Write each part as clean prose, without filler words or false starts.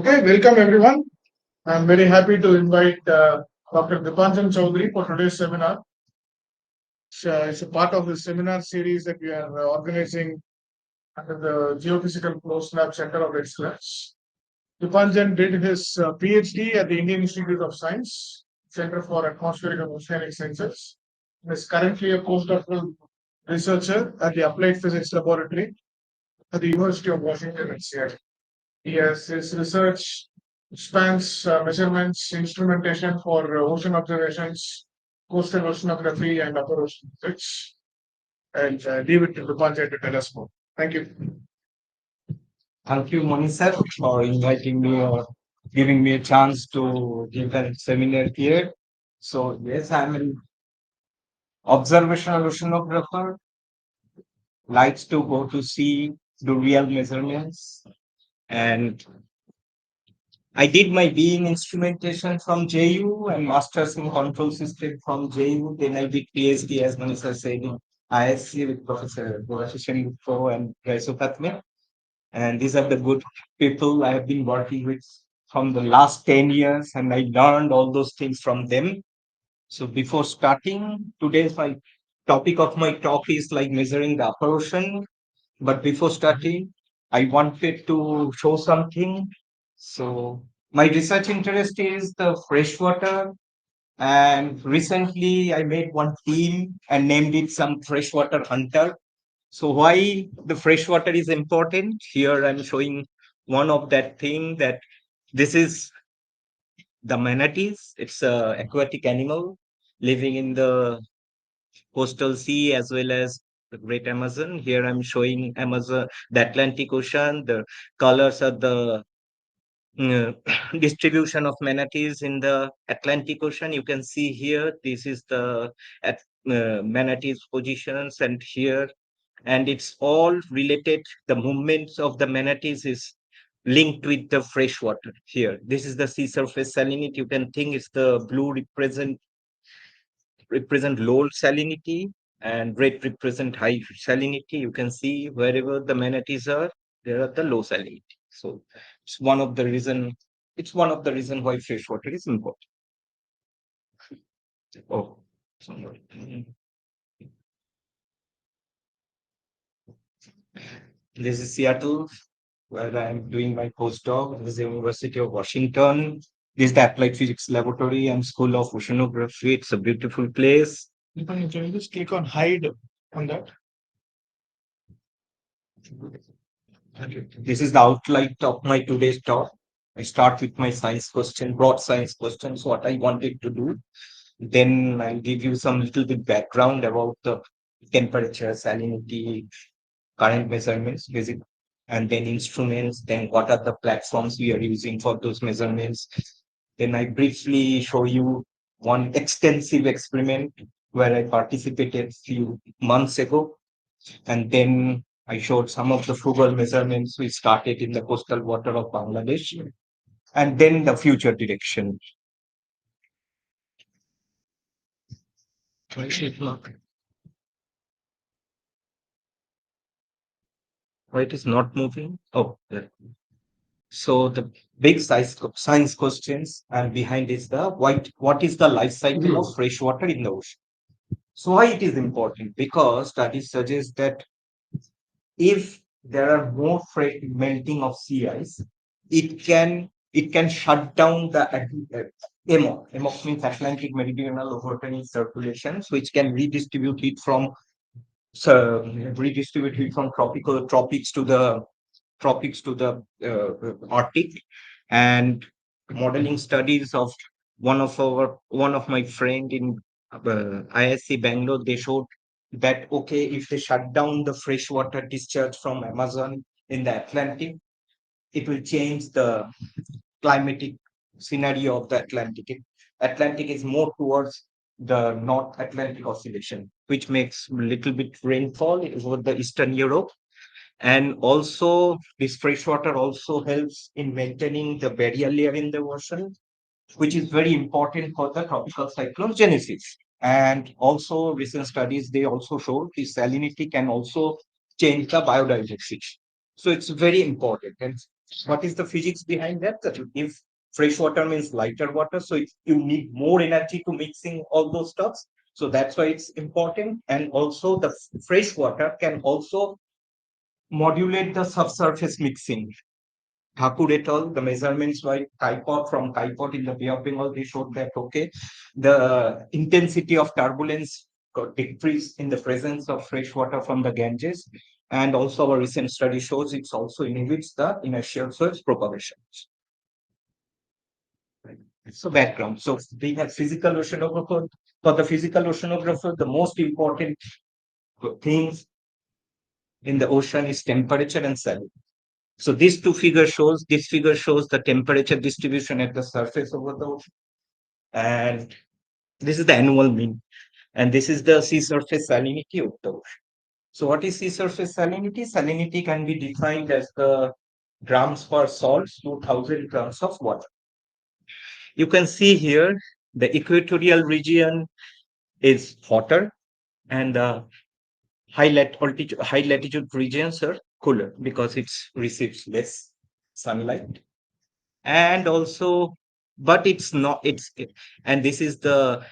Okay, welcome everyone. I'm very happy to invite Dr. Dipanjan Chaudhuri for today's seminar. It's a part of the seminar series that we are organizing under the Geophysical Flow Snap Center of Excellence. Dipanjan did his PhD at the Indian Institute of Science, Center for Atmospheric and Oceanic Sciences, and is currently a postdoctoral researcher at the Applied Physics Laboratory at the University of Washington in Seattle. Yes, his research spans measurements, instrumentation for ocean observations, coastal oceanography, and upper ocean physics. And leave it to the budget to tell us more. Thank you. Thank you, Moni sir, for inviting me or giving me a chance to give a seminar here. So yes, I'm an observational oceanographer, likes to go to sea, do real measurements, and I did my B in instrumentation from JU and Masters in Control System from JU. Then I did PhD, as Mani sir said, in ISC with Professor Gopal Gupta and Raiso Patme. And these are the good people I have been working with from the last 10 years, and I learned all those things from them. So before starting, today's my topic of my talk is like measuring the upper ocean. But before starting, I wanted to show something. So my research interest is the freshwater, and recently I made one team and named it some freshwater hunter. So why the freshwater is important? Here I'm showing one of that thing that this is the manatees. It's a aquatic animal living in the coastal sea as well as the Great Amazon. Here I'm showing Amazon, the Atlantic Ocean. The colors are the uh, distribution of manatees in the Atlantic Ocean. You can see here, this is the at, manatees positions, and here, and it's all related. The movements of the manatees is linked with the fresh water. Here, this is the sea surface salinity. You can think it's the blue represent low salinity and red represent high salinity. You can see wherever the manatees are, there are the low salinity. So it's one of the reason. It's one of the reason why fresh water is important. Oh, sorry. This is Seattle, where I'm doing my postdoc. This is the University of Washington. This is the Applied Physics Laboratory and School of Oceanography. It's a beautiful place. Can you just click on hide on that? This is the outline of my today's talk. I start with my science question, broad science questions, what I wanted to do. Then I'll give you some little bit background about the temperature, salinity, current measurements, basic, and then instruments, then what are the platforms we are using for those measurements. Then I briefly show you one extensive experiment where I participated few months ago, and then I showed some of the frugal measurements we started in the coastal water of Bangladesh, and then the future direction. Why is it not? Why it is not moving? Oh, there. So the big science questions and behind is the what is the life cycle of freshwater in the ocean? So why it is important? Because studies suggest that if there are more melting of sea ice, it can shut down the AMOC. AMOC means Atlantic Meridional Overturning Circulations, which can redistribute it from so redistribute it from tropics to the Arctic. And modeling studies of one of my friend in ISC Bangalore, they showed that okay, if they shut down the freshwater discharge from Amazon in the Atlantic, it will change the climatic scenario of the Atlantic. Atlantic is more towards the North Atlantic Oscillation, which makes little bit rainfall over the Eastern Europe. And also, this freshwater also helps in maintaining the barrier layer in the ocean, which is very important for the tropical cyclone genesis. And also, recent studies they also show the salinity can also change the biodiversity. So it's very important. And What is the physics behind that? That if fresh water means lighter water, so you need more energy to mixing all those stuffs. So that's why it's important. And also the fresh water can also modulate the subsurface mixing. Thakur et al., the measurements by Kaipot from Kaipot in the Bay of Bengal, they showed that okay, the intensity of turbulence got decreased in the presence of fresh water from the Ganges. And also our recent study shows it also inhibits the inertial soils propagation. So background. So we have physical oceanographer. For the physical oceanographer, the most important things in the ocean is temperature and salinity. So this figure shows the temperature distribution at the surface over the ocean. And this is the annual mean. And this is the sea surface salinity of the ocean. So what is sea surface salinity? Salinity can be defined as the grams per salts to 1,000 grams of water. You can see here the equatorial region is hotter and the high latitude regions are cooler because it receives less sunlight. And also, but it's not, and this is the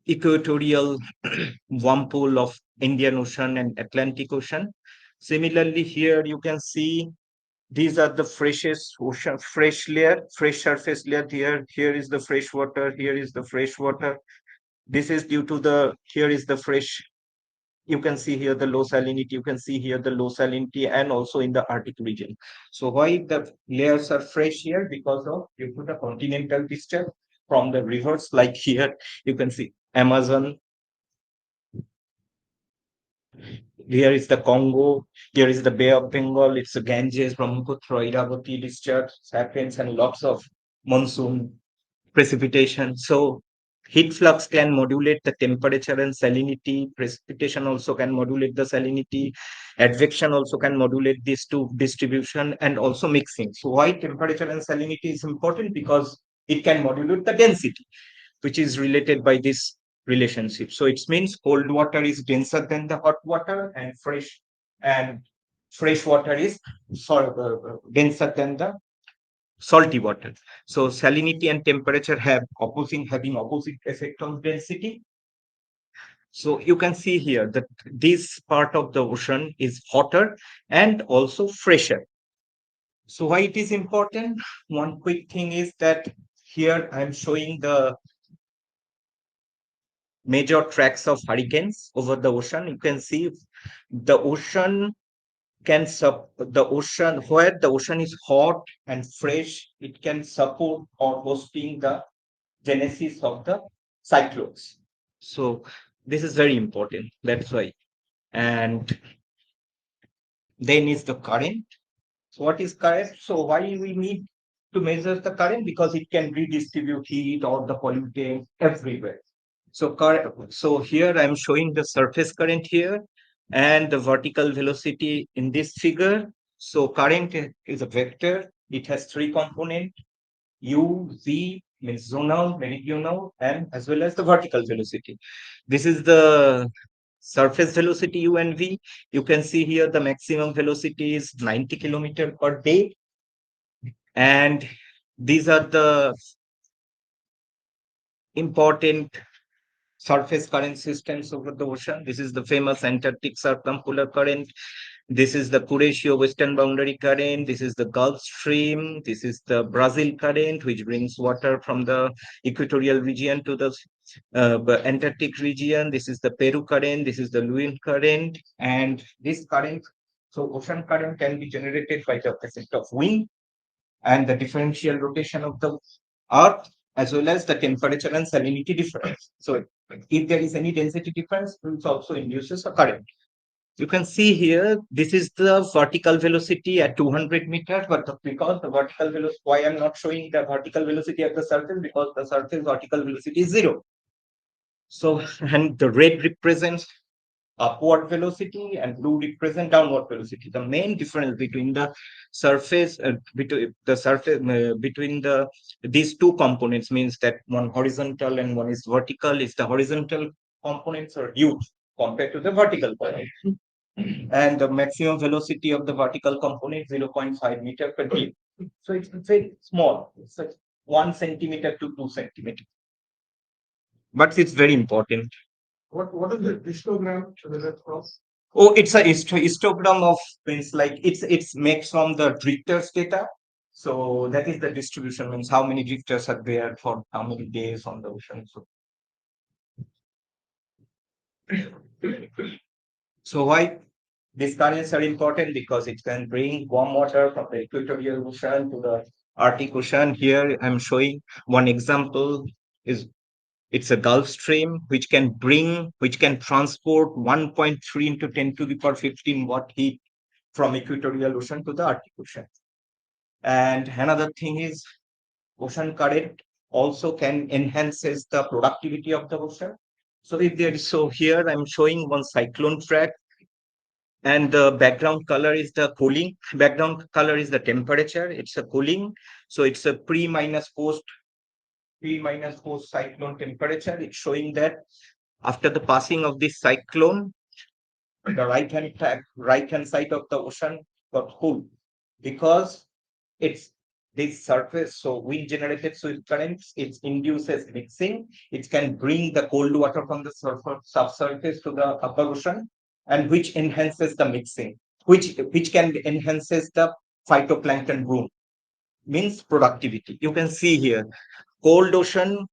equatorial warm pool of Indian Ocean and Atlantic Ocean. Similarly, here you can see these are the freshest ocean, fresh layer, fresh surface layer. Here is the fresh water. Here is the fresh water. This is due to the, here is the fresh. You can see here the low salinity. You can see here the low salinity and also in the Arctic region. So why the layers are fresh here? Because of due to the continental disturbance from the rivers. Like here, you can see Amazon. Here is the Congo. Here is the Bay of Bengal. It's the Ganges, Brahmaputra, Irrawaddy discharge happens, and lots of monsoon precipitation. So heat flux can modulate the temperature and salinity. Precipitation also can modulate the salinity. Advection also can modulate these two distribution and also mixing. So why temperature and salinity is important? Because it can modulate the density, which is related by this relationship. So it means cold water is denser than the hot water, and fresh water is denser than the salty water. So salinity and temperature have having opposite effect on density. So you can see here that this part of the ocean is hotter and also fresher. So why it is important? One quick thing is that here I'm showing the major tracks of hurricanes over the ocean. You can see the ocean the ocean, where the ocean is hot and fresh, it can support or hosting the genesis of the cyclones. So this is very important. That's why. And then is the current. So what is current? So why we need to measure the current? Because it can redistribute heat or the pollutant everywhere. So here I'm showing the surface current here and the vertical velocity in this figure. So current is a vector. It has three components: U, V means zonal, meridional, and as well as the vertical velocity. This is the surface velocity U and V. You can see here the maximum velocity is 90 kilometer per day. And these are the important surface current systems over the ocean. This is the famous Antarctic circumpolar current. This is the Kuroshio western boundary current. This is the Gulf Stream. This is the Brazil current, which brings water from the equatorial region to the Antarctic region. This is the Peru current. This is the Lewin current. And this current, so ocean current can be generated by the effect of wind and the differential rotation of the earth, as well as the temperature and salinity difference. So if there is any density difference, it also induces a current. You can see here, this is the vertical velocity at 200 meters, but because the vertical velocity, why I'm not showing the vertical velocity at the surface? Because the surface vertical velocity is zero. So, and the red represents upward velocity and blue represent downward velocity. The main difference between the surface between the these two components means that one horizontal and one is vertical. Is the horizontal components are huge compared to the vertical component. and the maximum velocity of the vertical component 0.5 meter per day. So it's very small. It's like 1 centimeter to 2 centimeter, but it's very important. What is the histogram to the left of? Oh, it's a histogram of means like it's made from the drifters data. So that is the distribution means how many drifters are there for how many days on the ocean. So why these currents are important? Because it can bring warm water from the equatorial ocean to the Arctic Ocean. Here I'm showing one example is it's a Gulf Stream which can transport 1.3 into 10 to the power 15 watt heat from equatorial ocean to the Arctic Ocean. And another thing is ocean current also can enhances the productivity of the ocean. So if there is so here I'm showing one cyclone track and the background color is the cooling. Background color is the temperature. It's a cooling. So it's a pre minus post cyclone temperature. It's showing that after the passing of this cyclone, the right hand side of the ocean got cooled because it's this surface. So wind generated swift currents, it induces mixing. It can bring the cold water from the subsurface to the upper ocean, and which enhances the mixing, which can enhances the phytoplankton bloom, means productivity. You can see here, cold ocean,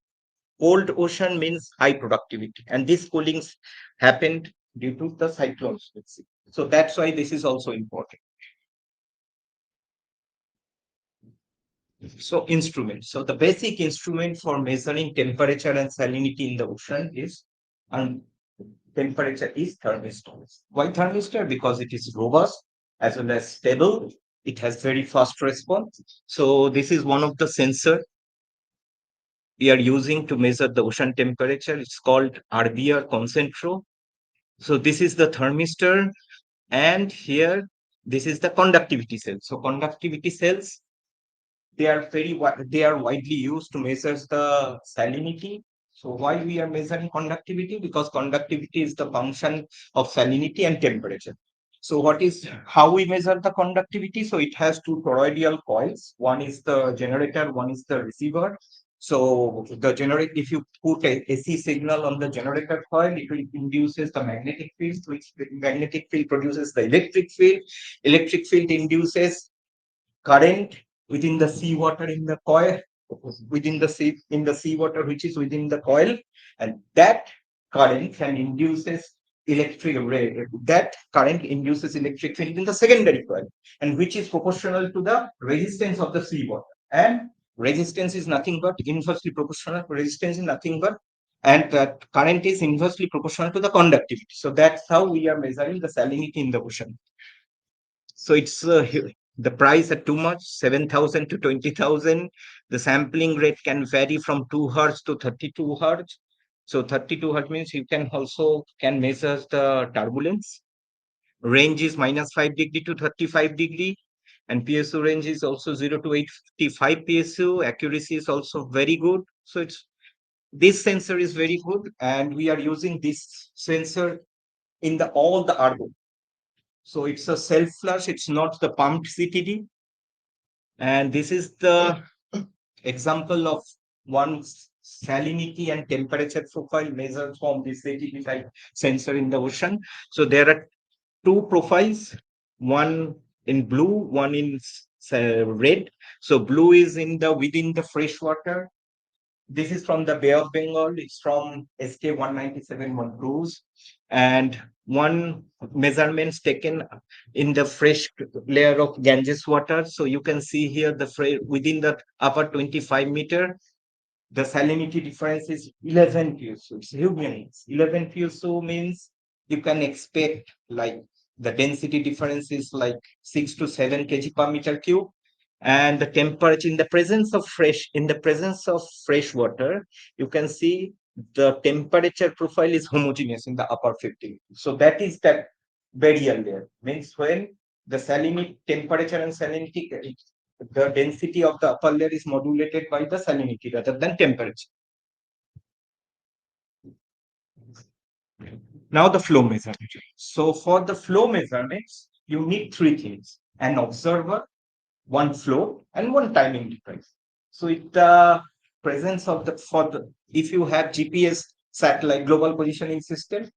cold ocean means high productivity, and this cooling happened due to the cyclones. So that's why this is also important. So instruments. So the basic instrument for measuring temperature and salinity in the ocean is, and temperature is thermistor. Why thermistor? Because it is robust as well as stable. It has very fast response. So this is one of the sensor we are using to measure the ocean temperature. It's called RBR concentro. So this is the thermistor, and here this is the conductivity cell. So conductivity cells, they are widely used to measure the salinity. So why we are measuring conductivity? Because conductivity is the function of salinity and temperature. So what is how we measure the conductivity? So it has two toroidal coils. One is the generator, one is the receiver. So the generator, if you put a AC signal on the generator coil, it will induces the magnetic field, which the magnetic field produces the electric field. Electric field induces current within the seawater in the coil, within the sea in the seawater which is within the coil, and that current can induces electric ray. That current induces electric field in the secondary coil, and which is proportional to the resistance of the seawater. And resistance is nothing but inversely proportional. Resistance is nothing but and that current is inversely proportional to the conductivity. So that's how we are measuring the salinity in the ocean. So it's the price are too much, 7,000 to 20,000. The sampling rate can vary from 2 hertz to 32 hertz. So 32 hertz means you can also can measure the turbulence. Range is -5 degree to 35 degree, and PSU range is also 0 to 855 PSU. Accuracy is also very good. So it's this sensor is very good, and we are using this sensor in the all the argon. So it's a self flush, it's not the pumped CTD. And this is the example of one salinity and temperature profile measured from this CTD type sensor in the ocean. So there are two profiles, one in blue, one in red. So blue is in the within the fresh water. This is from the Bay of Bengal. It's from SK 197 cruise, and one measurements taken in the fresh layer of Ganges water. So you can see here the within the upper 25 meter, the salinity difference is 11 PSU. It's huge. 11 PSU means you can expect like the density difference is like 6 to 7 kg per meter cube, and the temperature in the presence of fresh water, you can see the temperature profile is homogeneous in the upper 50. So that is that barrier layer, means when the salinity temperature and salinity, the density of the upper layer is modulated by the salinity rather than temperature. Now the flow measurement. So for the flow measurements, you need three things: an observer, one flow, and one timing device. So it presence of the for the if you have GPS satellite global positioning system,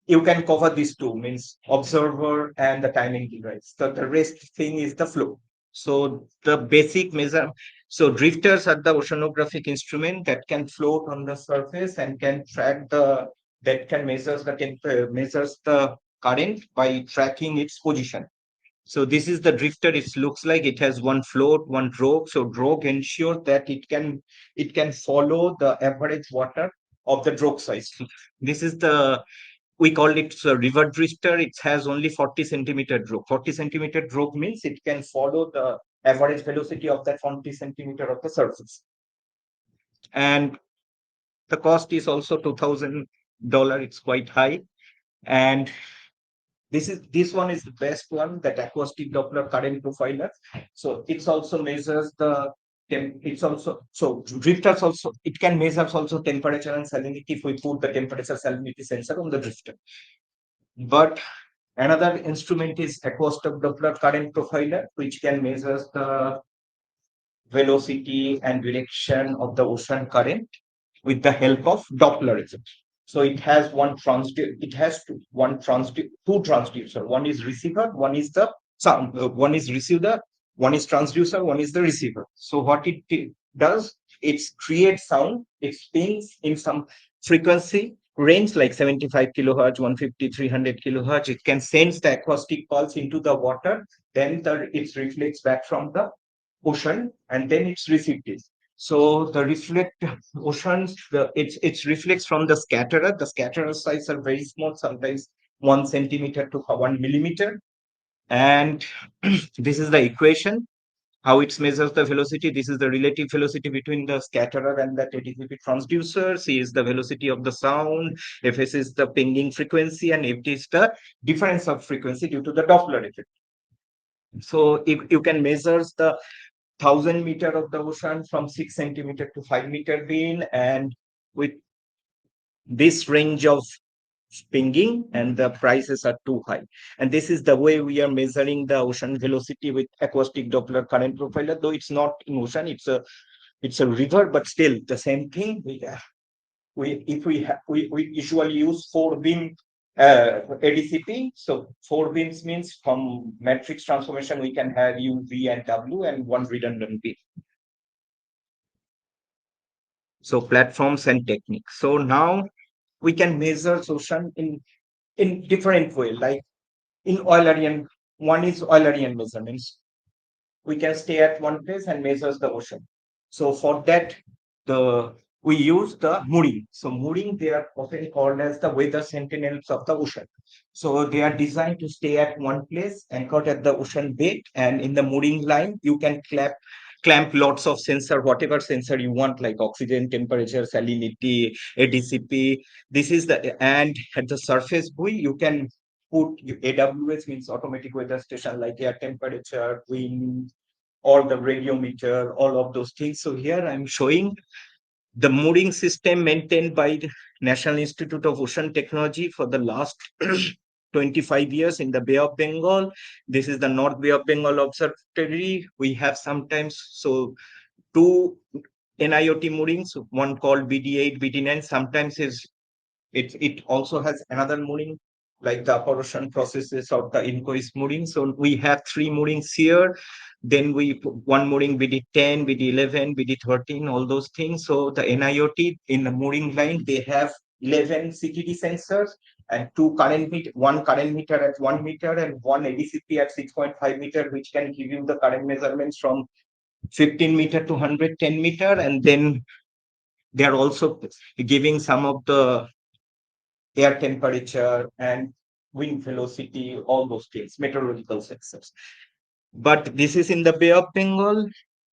you can cover these two, means observer and the timing device. The rest thing is the flow. So the basic measure. So drifters are the oceanographic instrument that can float on the surface and can track the that can measures the current by tracking its position. So this is the drifter. It looks like it has one float, one drogue. So drogue ensures that it can follow the average water of the drogue size. This is the we call it a river drifter. It has only 40 centimeter drogue. 40 centimeter drogue means it can follow the average velocity of that 40 centimeter of the surface. And the cost is also $2,000. It's quite high. And this one is the best one, that acoustic Doppler current profiler. So it's also measures the it's also so drifters also it can measure also temperature and salinity if we put the temperature salinity sensor on the drifter. But another instrument is acoustic Doppler current profiler, which can measure the velocity and direction of the ocean current with the help of Doppler effect. So it has two transducer. One is receiver, one is the sound. One is receiver, one is transducer, one is the receiver. So what it does, it creates sound. It spins in some frequency range like 75 kilohertz, 150, 300 kilohertz. It can sense the acoustic pulse into the water. Then it reflects back from the ocean, and then it's received it. So the reflect oceans, it's reflects from the scatterer. The scatterer size are very small, sometimes 1 centimeter to 1 millimeter. And this is the equation how it measures the velocity. This is the relative velocity between the scatterer and the ADCP transducer. C is the velocity of the sound. Fs is the pinging frequency, and Ft is the difference of frequency due to the Doppler effect. So if you can measure the 1,000 meter of the ocean from 6 centimeter to 5 meter beam, and with this range of pinging, and the prices are too high. And this is the way we are measuring the ocean velocity with acoustic Doppler current profiler. Though it's not in ocean, it's a river, but still the same thing. We usually use four beam ADCP. So four beams means from matrix transformation we can have U, V, and W, and one redundant beam. So platforms and techniques. So now we can measure ocean in different way, like in Eulerian. One is Eulerian measurements. We can stay at one place and measures the ocean. So for that, the we use the mooring. So mooring, they are often called as the weather sentinels of the ocean. So they are designed to stay at one place, anchored at the ocean bed, and in the mooring line, you can clamp lots of sensor, whatever sensor you want, like oxygen, temperature, salinity, ADCP. This is the and at the surface buoy, you can put AWS, means automatic weather station, like air temperature, wind, all the radiometer, all of those things. So here I'm showing the mooring system maintained by the National Institute of Ocean Technology for the last 25 years in the Bay of Bengal. This is the North Bay of Bengal Observatory. We have sometimes two NIOT moorings, one called BD8, BD9. Sometimes it also has another mooring, like the upper ocean processes of the inchoate mooring. So we have three moorings here. Then we put one mooring BD10, BD11, BD13, all those things. So the NIOT in the mooring line, they have 11 CTD sensors and one current meter at 1 meter and one ADCP at 6.5 meter, which can give you the current measurements from 15 meter to 110 meter. And then they are also giving some of the air temperature and wind velocity, all those things, meteorological sensors. But this is in the Bay of Bengal.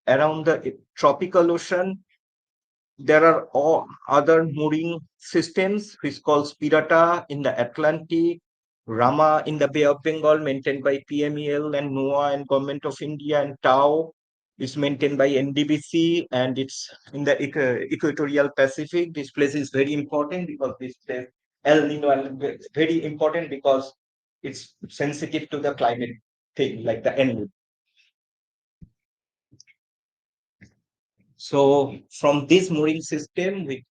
Around the tropical ocean, there are all other mooring systems, which called Spirata in the Atlantic, Rama in the Bay of Bengal, maintained by PMEL and NOAA and Government of India, and Tau is maintained by NDBC, and it's in the equatorial Pacific. This place is very important because this place El Nino, very important because it's sensitive to the climate thing, like the El Nino. So from this mooring system, we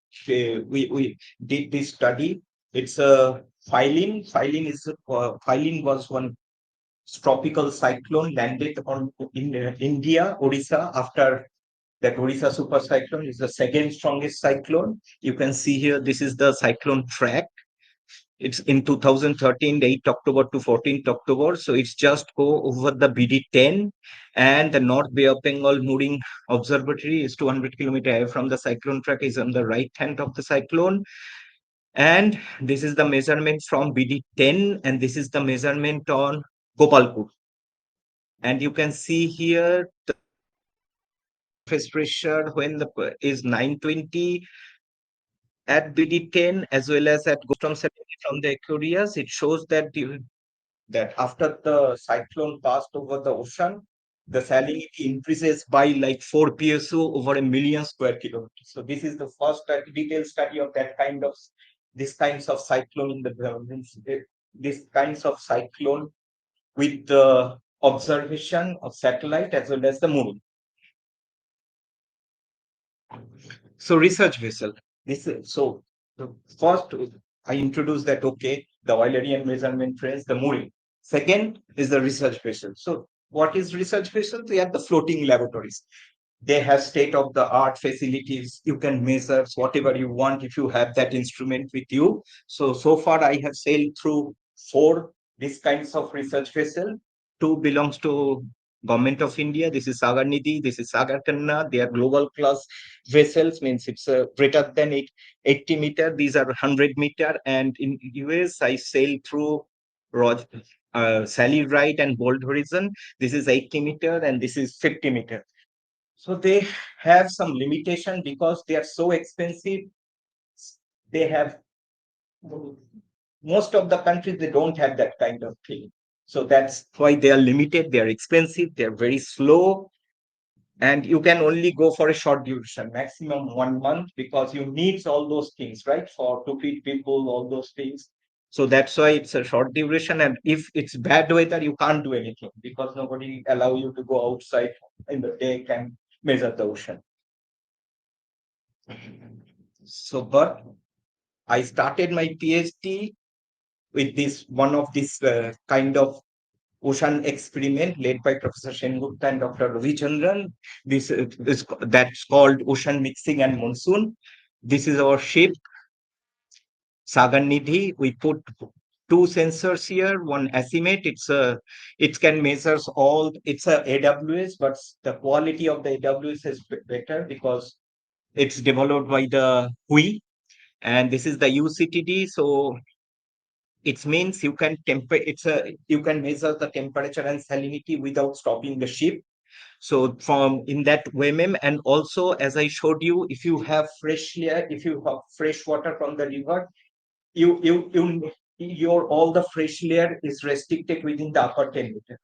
did this study. It's a Phylline. Phylline was one tropical cyclone landed on in India, Odisha, after that Odisha super cyclone is the second strongest cyclone. You can see here, this is the cyclone track. It's in 2013, 8 October to 14th October. So it's just go over the BD10, and the North Bay of Bengal mooring observatory is 200 kilometers away from the cyclone track, is on the right hand of the cyclone. And this is the measurement from BD10, and this is the measurement on Gopalpur. And you can see here the surface pressure when the is 920 at BD10 as well as at from 70 from the Aquarius. It shows that that after the cyclone passed over the ocean, the salinity increases by like 4 PSO over a million square kilometers. So this is the first detailed study of that kind of this kinds of cyclone in this kinds of cyclone with the observation of satellite as well as the moon. So research vessel. So first I introduced that okay, the Eulerian measurement trains, the mooring. Second is the research vessel. So what is research vessel? They are the floating laboratories. They have state of the art facilities. You can measure whatever you want if you have that instrument with you. So far I have sailed through four these kinds of research vessel. Two belongs to government of India. This is Sagar Nidhi, this is Sagar Kanna. They are global class vessels, means it's greater than 80 meter. These are 100 meter. And in US I sailed through Rod, Sally Ride and Bold Horizon. This is 80 meter and this is 50 meter. So they have some limitation because they are so expensive. They have most of the countries, they don't have that kind of thing. So that's why they are limited. They are expensive. They are very slow, and you can only go for a short duration, maximum 1 month, because you need all those things, right? For to feed people, all those things. So that's why it's a short duration. And if it's bad weather, you can't do anything because nobody allow you to go outside in the day and measure the ocean. So, but I started my PhD with this one of this kind of ocean experiment led by Professor Sengupta and Dr. Ravichandran. This is that's called ocean mixing and monsoon. This is our ship, Sagar Nidhi. We put two sensors here, one Asimate. It can measures all. It's a AWS, but the quality of the AWS is better because it's developed by the WE. And this is the UCTD. So it means you can you can measure the temperature and salinity without stopping the ship. So from in that WMM, and also as I showed you, if you have if you have fresh water from the river, you your all the fresh layer is restricted within the upper 10 meter.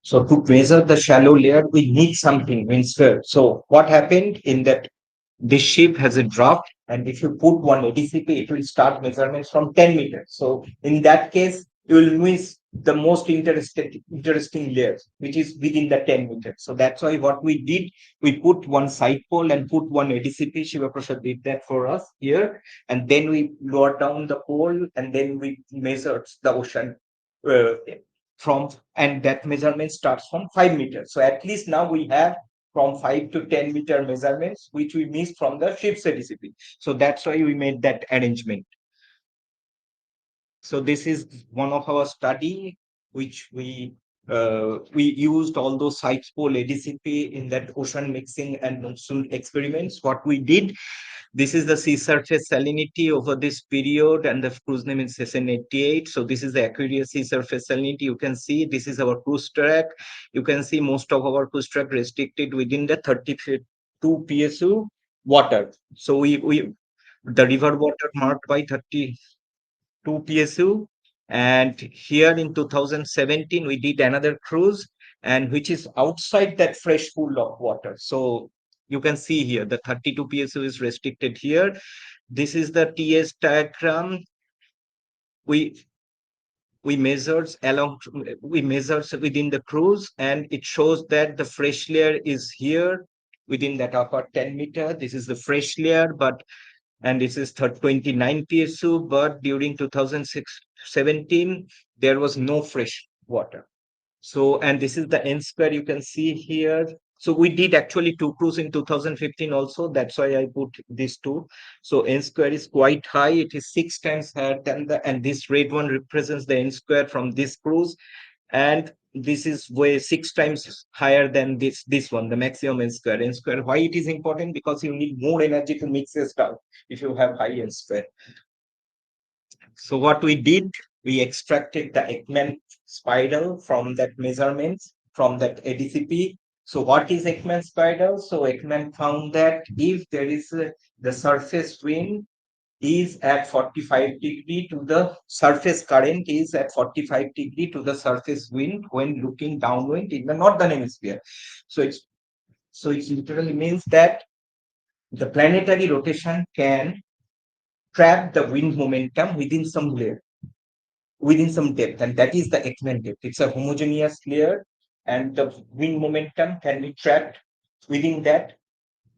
So to measure the shallow layer, we need something. Means so what happened in that this ship has a draft, and if you put one ADCP, it will start measurements from 10 meters. So in that case, you will miss the most interesting layers, which is within the 10 meters. So that's why what we did, we put one side pole and put one ADCP. Shiva Prasad did that for us here. And then we lowered down the pole and then we measured the ocean uh, from, and that measurement starts from 5 meters. So at least now we have from 5 to 10 meter measurements, which we missed from the ship's ADCP. So that's why we made that arrangement. So this is one of our study, which we used all those side pole ADCP in that ocean mixing and monsoon experiments. What we did, this is the sea surface salinity over this period, and the cruise name is SN88. So this is the Aquarius sea surface salinity. You can see this is our cruise track. You can see most of our cruise track restricted within the 32 PSU water. So we the river water marked by 32 PSU. And here in 2017, we did another cruise, and which is outside that fresh pool of water. So You can see here the 32 PSU is restricted here. This is the TS diagram. We we measures along we measures within the cruise, and it shows that the fresh layer is here within that upper 10 meter. This is the fresh layer, but and this is 29 PSU, but during 2017 there was no fresh water. So, and this is the N square you can see here. So we did actually two cruise in 2015 also. That's why I put these two. So N square is quite high. It is 6 times higher than the, and this red one represents the N square from this cruise. And this is way 6 times higher than this one, the maximum N square. N square, why it is important? Because you need more energy to mix your stuff if you have high N square. So what we did, we extracted the Ekman spiral from that measurements from that ADCP. So what is Ekman spiral? So Ekman found that if there is the surface wind is at 45 degree to the surface current is at 45 degree to the surface wind when looking downwind in the northern hemisphere. So it literally means that the planetary rotation can trap the wind momentum within some layer, within some depth, and that is the Ekman depth. It's a homogeneous layer, and the wind momentum can be trapped within that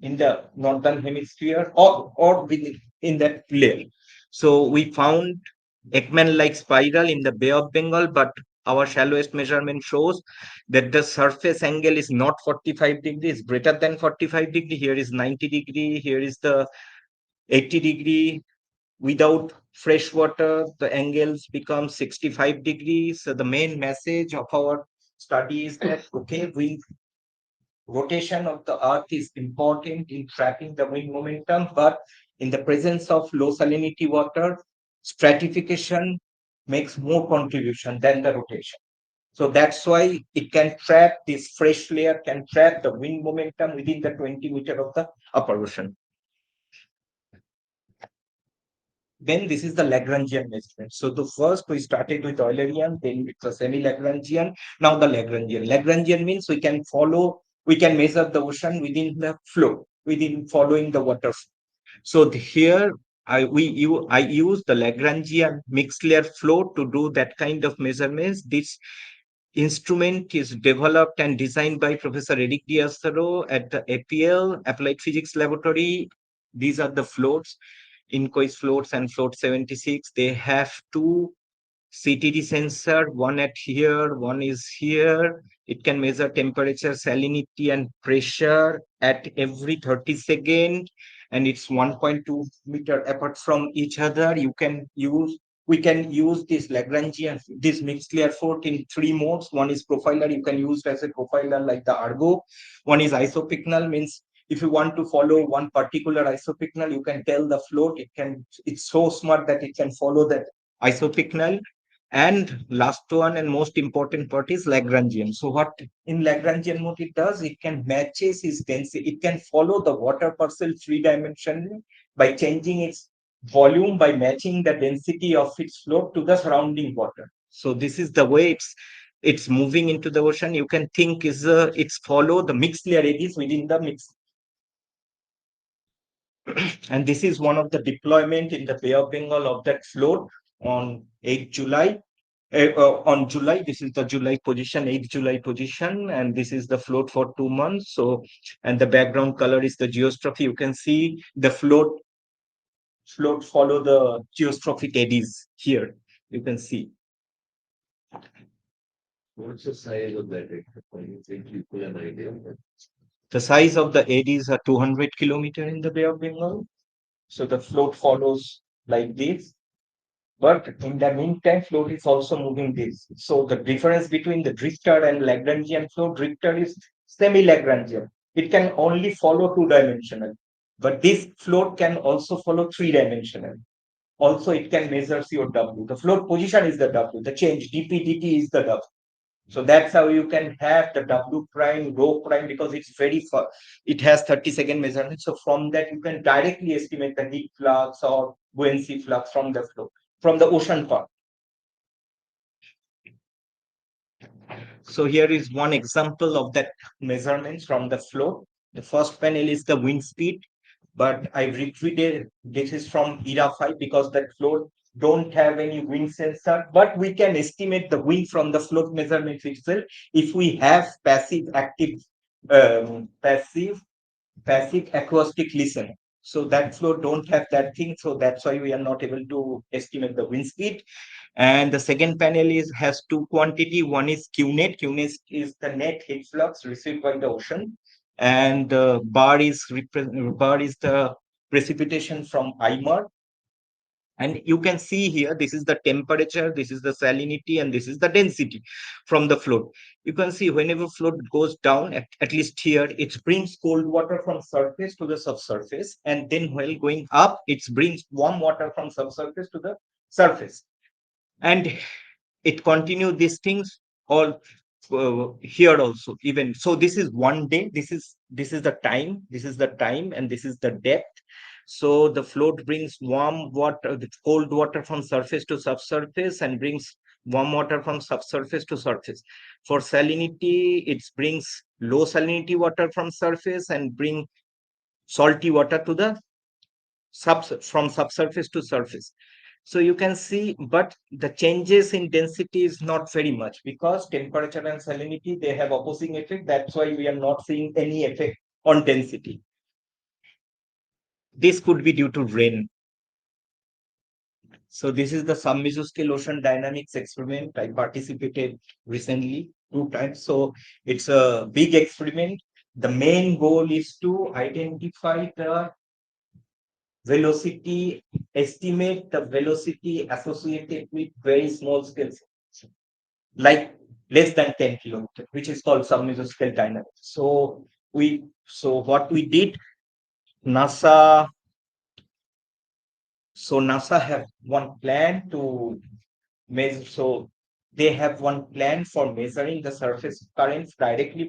in the northern hemisphere or within in that layer. So we found Ekman-like spiral in the Bay of Bengal, but our shallowest measurement shows that the surface angle is not 45 degrees, greater than 45 degree. Here is 90 degree. Here is the 80 degree. Without fresh water, the angles become 65 degrees. So the main message of our study is that, okay, wind rotation of the earth is important in tracking the wind momentum, but in the presence of low salinity water, stratification makes more contribution than the rotation. So that's why it can trap, this fresh layer can trap the wind momentum within the 20 meter of the upper ocean. Then this is the Lagrangian measurement. So the first we started with Eulerian, then it's a semi-Lagrangian, now the Lagrangian. Lagrangian means we can measure the ocean within the flow, within following the water. So here I use the Lagrangian mixed layer flow to do that kind of measurements. This instrument is developed and designed by Professor Eric Diaz-Tharo at the APL, Applied Physics Laboratory. These are the floats, Incois floats and float 76. They have two CTD sensor, one at here, one is here. It can measure temperature, salinity, and pressure at every 30 seconds, and it's 1.2 meter apart from each other. We can use this Lagrangian, this mixed layer float in three modes. One is profiler, you can use as a profiler like the Argo. One is isopycnal, means if you want to follow one particular isopycnal, you can tell the float, it's so smart that it can follow that isopycnal. And last one and most important part is Lagrangian. So what in Lagrangian mode it does, it can matches its density. It can follow the water parcel three-dimensionally by changing its volume by matching the density of its float to the surrounding water. So this is the way it's moving into the ocean. You can think is it's follow the mixed layer eddies within the mix. And this is one of the deployment in the Bay of Bengal of that float on 8 July. On July, this is the July position, 8 July position, and this is the float for 2 months. So, and the background color is the geostrophy. You can see the float follow the geostrophic eddies here. You can see. What's the size of that exercise? You think you put an idea of it? The size of the eddies are 200 kilometer in the Bay of Bengal. So the float follows like this. But in the meantime, float is also moving this. So the difference between the drifter and Lagrangian float, drifter is semi-Lagrangian. It can only follow two-dimensional. But this float can also follow three-dimensional. Also, it can measure your W. The float position is the W. The change dp dt is the W. So that's how you can have the W prime, rho prime, because it's very far. It has 30-second measurement. So from that, you can directly estimate the heat flux or buoyancy flux from the flow, from the ocean part. So here is one example of that measurements from the flow. The first panel is the wind speed, but I retreated. This is from era 5 because that float don't have any wind sensor, but we can estimate the wind from the float measurement itself if we have passive passive acoustic listener. So that flow don't have that thing. So that's why we are not able to estimate the wind speed. And the second panel is has two quantity. One is QNet. QNet is the net heat flux received by the ocean. And bar is the precipitation from IMER. And you can see here, this is the temperature, this is the salinity, and this is the density from the float. You can see whenever float goes down, at least here, it brings cold water from surface to the subsurface. And then while going up, it brings warm water from subsurface to the surface. And it continue these things all here also. Even so, this is one day. This is the time. This is the time, and this is the depth. So the float brings warm water, the cold water from surface to subsurface, and brings warm water from subsurface to surface. For salinity, it brings low salinity water from surface and bring salty water to the from subsurface to surface. So you can see, but the changes in density is not very much because temperature and salinity, they have opposing effect. That's why we are not seeing any effect on density. This could be due to rain. So this is the submesoscale ocean dynamics experiment. I participated recently 2 times. So it's a big experiment. The main goal is to identify the velocity, estimate the velocity associated with very small scales, like less than 10 kilometers, which is called submesoscale dynamics. So what we did, NASA, so NASA have one plan to measure. So they have one plan for measuring the surface currents directly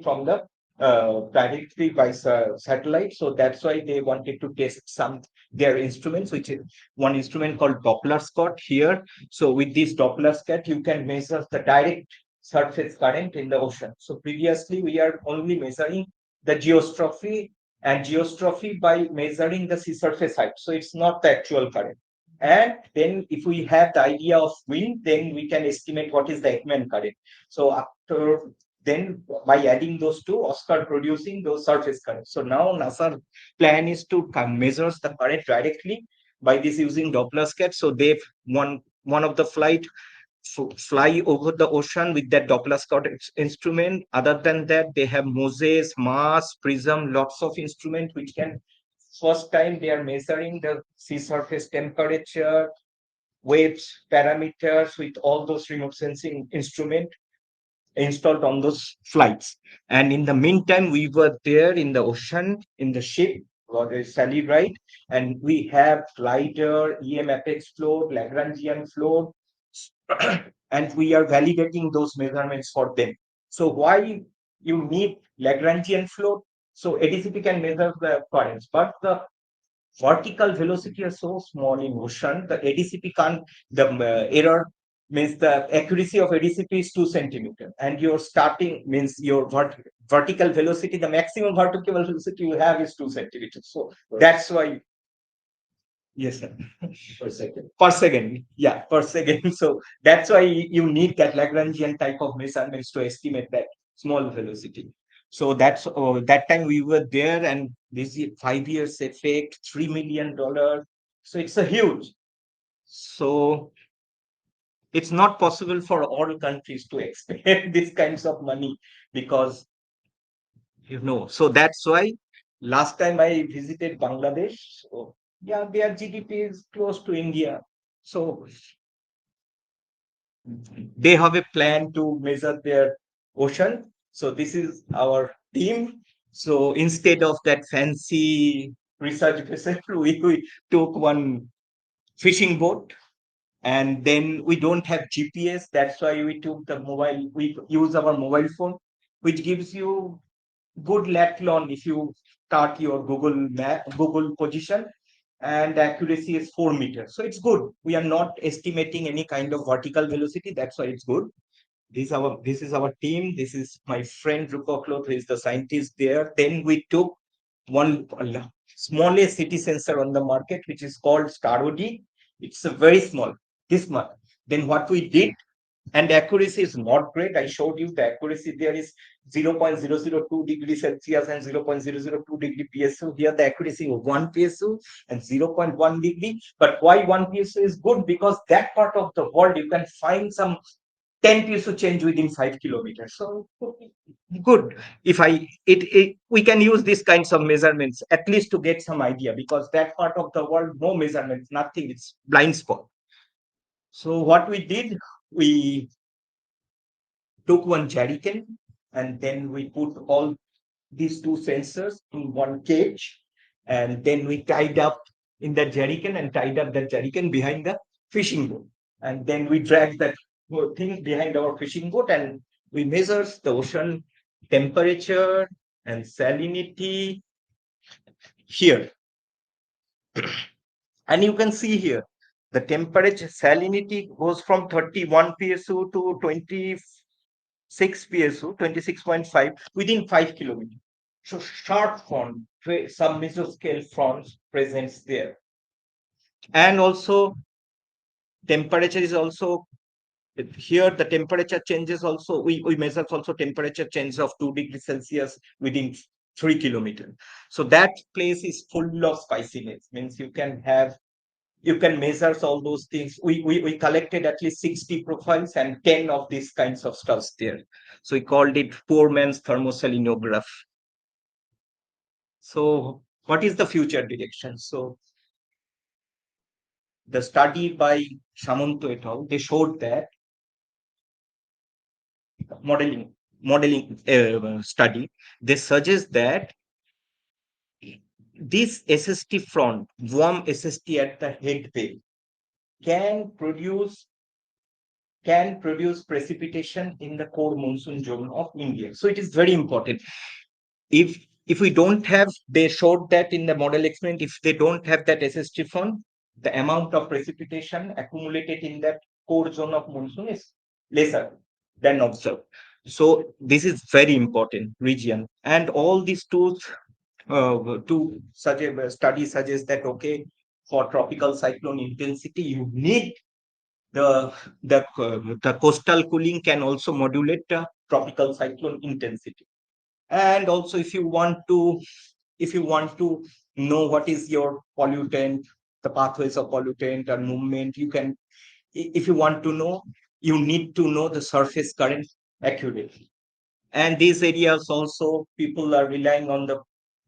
by satellite. So that's why they wanted to test some their instruments, which is one instrument called Doppler Scott here. So with this Doppler Scott, you can measure the direct surface current in the ocean. So previously, we are only measuring the geostrophy and geostrophy by measuring the sea surface height. So it's not the actual current. And then if we have the idea of wind, then we can estimate what is the Ekman current. So after then by adding those two, Oscar producing those surface currents. So now NASA plan is to measure the current directly by this using Doppler sketch. So they've one of the flight fly over the ocean with that Doppler Scout instrument. Other than that, they have Moses, Mars, Prism, lots of instrument which can first time they are measuring the sea surface temperature, waves, parameters with all those remote sensing instrument installed on those flights. And in the meantime, we were there in the ocean, in the ship, or a Sally ride, and we have glider, EM apex float, Lagrangian float, and we are validating those measurements for them. So why you need Lagrangian float? So ADCP can measure the currents, but the vertical velocity is so small in ocean, the ADCP can't, the error means the accuracy of ADCP is 2 centimeter, and your starting means your vertical velocity, the maximum vertical velocity you have is 2 centimeters. So that's why, yes, sir. Per second. Per second, yeah, per second. So that's why you need that Lagrangian type of measurements to estimate that small velocity. So that's that time we were there, and this 5 years effect, $3 million. So it's a huge. So it's not possible for all countries to expect these kinds of money because so that's why last time I visited Bangladesh. So yeah, their GDP is close to India. So they have a plan to measure their ocean. So this is our team. So instead of that fancy research vessel, we took one fishing boat, and then we don't have GPS. That's why we took the mobile. We use our mobile phone, which gives you good latitude if you start your Google position, and accuracy is 4 meters. So it's good. We are not estimating any kind of vertical velocity. That's why it's good. This is our team. This is my friend Rupaklo, who is the scientist there. Then we took one smallest city sensor on the market, which is called Chaudhuri. It's a very small, this much. Then what we did, and the accuracy is not great. I showed you the accuracy there is 0.002 degrees Celsius and 0.002 degree PSU. Here the accuracy of 1 PSU and 0.1 degree. But why 1 PSU is good? Because that part of the world you can find some 10 PSU change within 5 kilometers. So good. If we can use these kinds of measurements at least to get some idea, because that part of the world, no measurements, nothing, it's blind spot. So what we did, we took one jerrycan and then we put all these two sensors in one cage, and then we tied up in that jerrycan and tied up that jerrycan behind the fishing boat, and then we dragged that thing behind our fishing boat, and we measured the ocean temperature and salinity here. And you can see here the temperature salinity goes from 31 psu to 26 psu, 26.5 within 5 kilometers. So short front, some mesoscale fronts presence there. And also temperature is also here, the temperature changes also, we measure also temperature change of 2 degrees Celsius within 3 kilometers. So that place is full of spiciness, means you can measure all those things. We collected at least 60 profiles and 10 of these kinds of stuffs there. So we called it poor man's thermosalinograph. So what is the future direction? So the study by Samanto et al., they showed that modeling study, they suggest that this SST front, warm SST at the head bay, can produce precipitation in the core monsoon zone of India. So it is very important. If we don't have, they showed that in the model experiment, if they don't have that SST front, the amount of precipitation accumulated in that core zone of monsoon is lesser than observed. So this is very important region, and all these tools to study suggest that okay, for tropical cyclone intensity, you need the coastal cooling can also modulate the tropical cyclone intensity. And also, if you want to know what is your pollutant, the pathways of pollutant and movement, you can, if you want to know, you need to know the surface current accurately. And these areas also, people are relying on the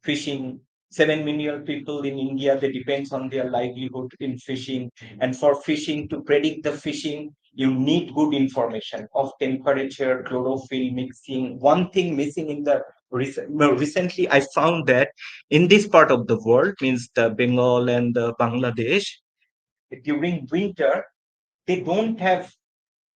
fishing. 7 million people in India, they depends on their livelihood in fishing. And for fishing, to predict the fishing, you need good information of temperature, chlorophyll mixing. One thing missing in the recently, I found that in this part of the world, means the Bengal and the Bangladesh, during winter, they don't have,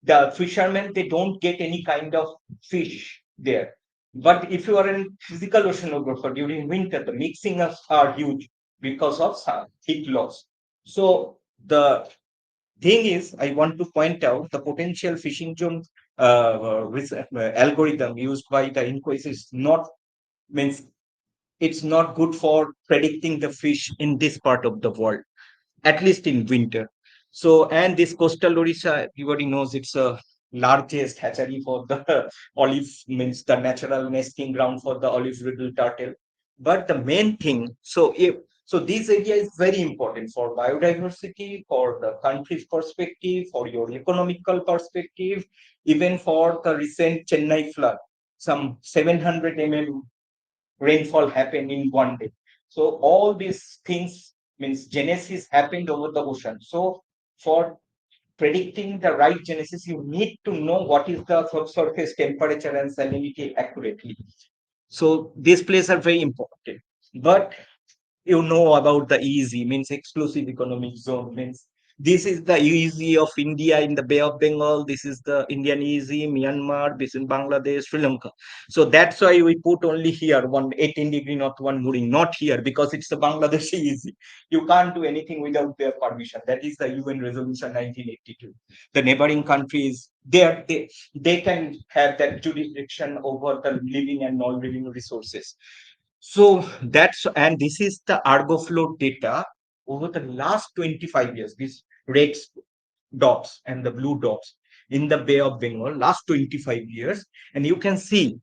the fishermen, they don't get any kind of fish there. But if you are a physical oceanographer during winter, the mixing are huge because of heat loss. So the thing is, I want to point out the potential fishing zone algorithm used by the inquest is not, means it's not good for predicting the fish in this part of the world, at least in winter. So, and this coastal Odisha, everybody knows it's a largest hatchery for the olive, means the natural nesting ground for the olive riddle turtle. But the main thing, so this area is very important for biodiversity, for the country's perspective, for your economical perspective, even for the recent Chennai flood. Some 700 mm rainfall happened in one day. So all these things, means genesis happened over the ocean. So for predicting the right genesis, you need to know what is the subsurface temperature and salinity accurately. So these places are very important. But you know about the EEZ, means exclusive economic zone, means this is the EEZ of India in the Bay of Bengal. This is the Indian EEZ, Myanmar, this is Bangladesh, Sri Lanka. So that's why we put only here one 18-degree north, one mooring, not here because it's the Bangladesh EEZ. You can't do anything without their permission. That is the UN Resolution 1982. The neighboring countries, they can have that jurisdiction over the living and non-living resources. So that's, and this is the Argo flow data over the last 25 years. These red dots and the blue dots in the Bay of Bengal, last 25 years. And you can see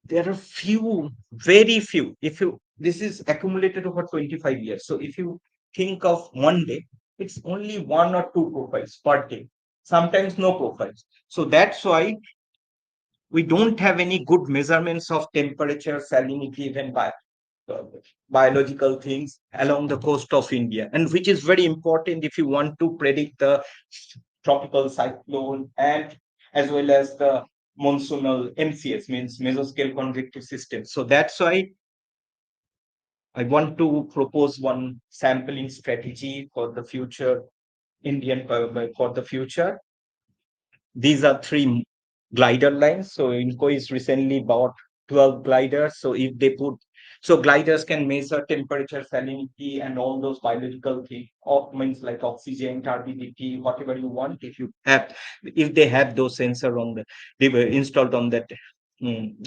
there are few, very few. If you, this is accumulated over 25 years. So if you think of one day, it's only one or two profiles per day, sometimes no profiles. So that's why we don't have any good measurements of temperature, salinity, even by uh, biological things along the coast of India, and which is very important if you want to predict the tropical cyclone and as well as the monsoonal MCS, means mesoscale convective system. So that's why I want to propose one sampling strategy for the future Indian for the future. These are three glider lines. So Inco is recently bought 12 gliders. So if they put, so gliders can measure temperature, salinity, and all those biological things, of means like oxygen, turbidity, whatever you want. If you have, if they have those sensor on the, they were installed on that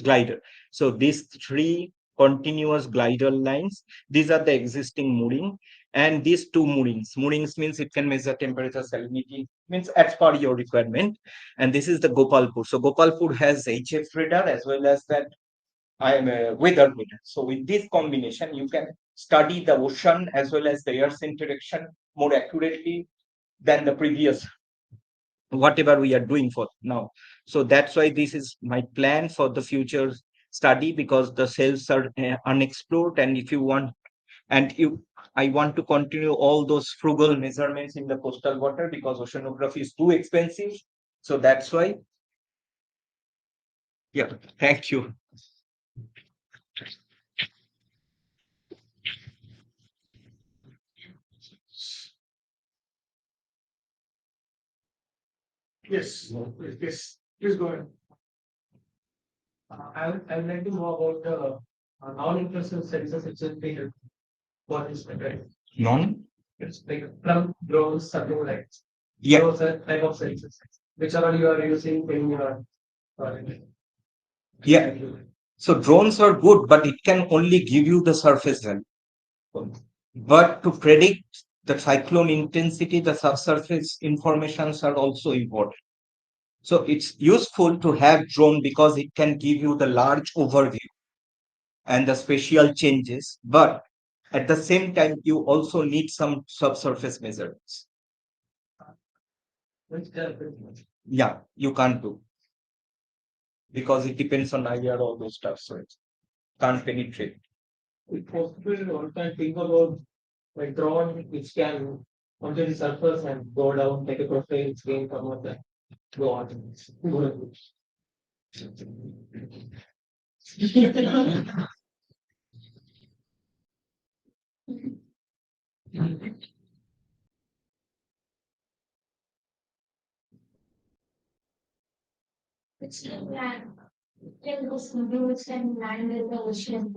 glider. So these three continuous glider lines, these are the existing mooring, and these two moorings. Moorings means it can measure temperature, salinity, means as per your requirement. And this is the Gopalpur. So Gopalpur has HF radar as well as that I am a weather radar. So with this combination, you can study the ocean as well as the Earth's interaction more accurately than the previous whatever we are doing for now. So that's why this is my plan for the future study, because the cells are unexplored, and if you want, and you, I want to continue all those frugal measurements in the coastal water because oceanography is too expensive. So that's why, yeah, thank you. Yes, yes, please go ahead. I would like to know about the non-intrusive sensors which will be helpful for this method. Non? It's like from drones, satellites. Yeah, Those are type of sensors. Which are all you are using in your project? yeah. So drones are good, but it can only give you the surface value. But to predict the cyclone intensity, the subsurface informations are also important. So it's useful to have drone because it can give you the large overview and the spatial changes, but at the same time, you also need some subsurface measurements. Which Yeah, you can't do because it depends on IR, all those stuff. So it can't penetrate. if possible, one can think about like drone which can onto the surface and go down, take a profile, screen, come out there, go on. Go on. It's land. Then those noodles and land in the ocean.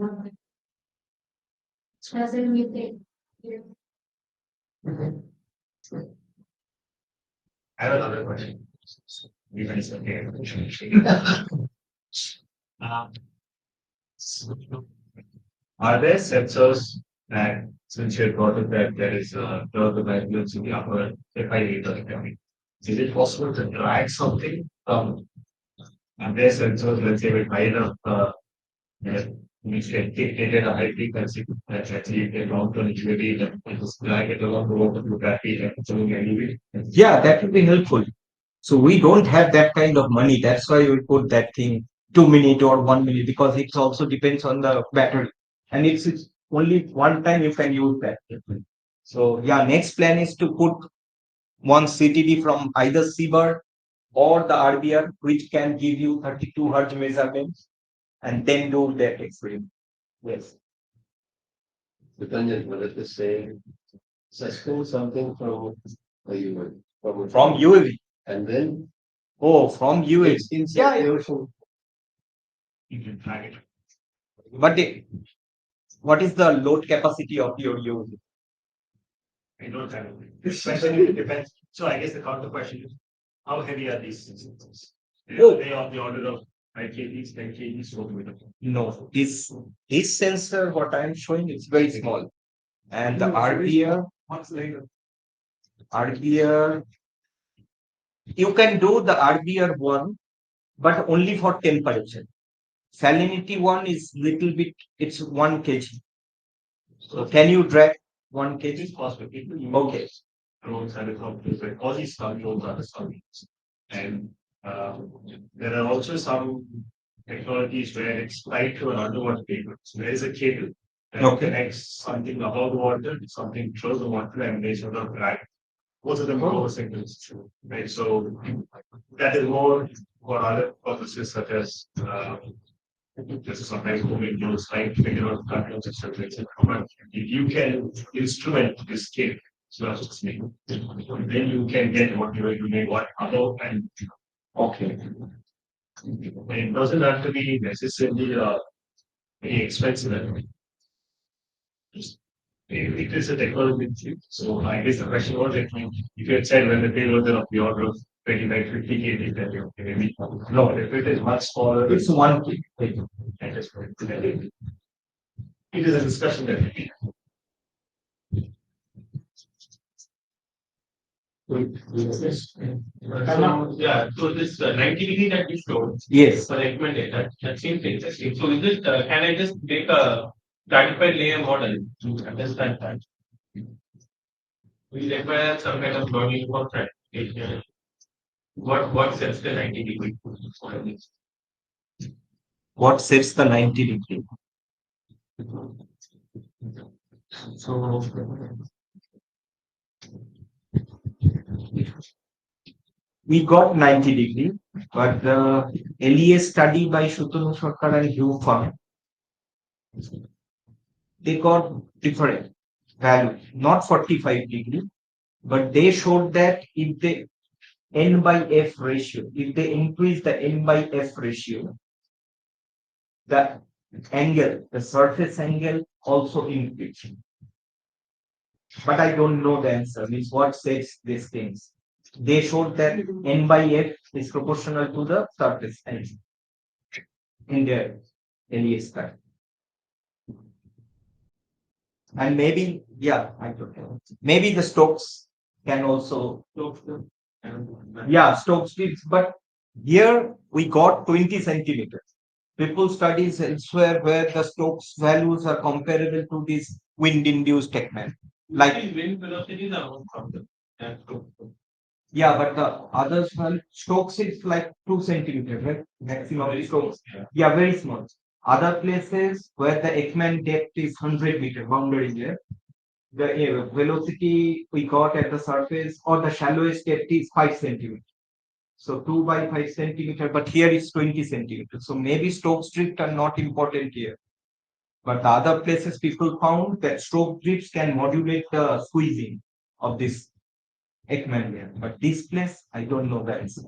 It doesn't mean that. I have another question. You guys okay? Uh, Are there sensors that, since you brought it that there is a turbulence in the upper FI8 is it possible to drag something from, and there sensors, let's say with high enough which can take it at a high frequency that actually can long term usually just drag it along the water to drag it and so anyway. Yeah, that would be helpful. So we don't have that kind of money. That's why we put that thing 2 minute or 1 minute, because it also depends on the battery. And it's only one time you can use that. So yeah, next plan is to put one CTD from either Seabird or the RBR, which can give you 32 hertz measurements, and then do that experiment. Yes. Dipanjan, what is saying? Suspend something from a human. From UAV. And then Oh, from UAV. it's inside the ocean. You can drag it. But what is the load capacity of your UAV? I don't have it. This question depends. So I guess the counter question is, how heavy are these systems? Oh. They are of the order of 5 kgs, 10 kgs, what we do. No, this sensor, what I am showing, is very small. And the RBR, RBR, you can do the RBR one, but only for temperature. Salinity one is little bit, it's 1 kg. So can you drag 1 kg? It's possible. Okay. Drones and the all these drones are the solvents. And there are also some technologies where it's tied to an underwater cable. So there is a cable that Okay. connects something above the water to something below the water, and they sort of drag both of them over signals. Right. So that is more for other purposes such as this is sometimes moving use trying to figure out control systems, etc. But if you can instrument this cable, so that's just me, then you can get what you may want other and Okay. it doesn't have to be necessarily very expensive. Just it is a technology. So I guess the question was if you had said when the payloads are of the order of 25, 50 kg, then you maybe no, if it is much smaller, It's 1 kg. that is correct. Then it is a discussion that we need. So, yeah, so this 90-degree that you showed Yes. for the equipment data, that seems interesting. So is it, can I just make a stratified layer model to understand that? We require some kind of learning for stratification. What sets the 90-degree? What sets the 90 degree? So we got 90 degree, but the LEA study by Shutanu Sarkar and Hugh Fang, they got different value, not 45 degree, but they showed that if they N by F ratio, if they increase the N by F ratio, the angle, the surface angle also increases. But I don't know the answer, means what says these things. They showed that N by F is proportional to the surface angle in their LEA study. And maybe, yeah, I don't know. Maybe the Stokes can also, yeah, Stokes did, but here we got 20 centimeters. People studies elsewhere where the Stokes values are comparable to this wind-induced Ekman. Like wind velocities are one problem. yeah, but the others one Stokes is like 2 centimeters, right? Maximum Stokes. Yeah, very small. Other places where the Ekman depth is 100 meter boundary there, the velocity we got at the surface or the shallowest depth is 5 centimeters. So 2 by 5 centimeter, but here is 20 centimeters. So maybe Stokes drift are not important here. But the other places people found that stroke drifts can modulate the squeezing of this Ekman layer. But this place, I don't know the answer.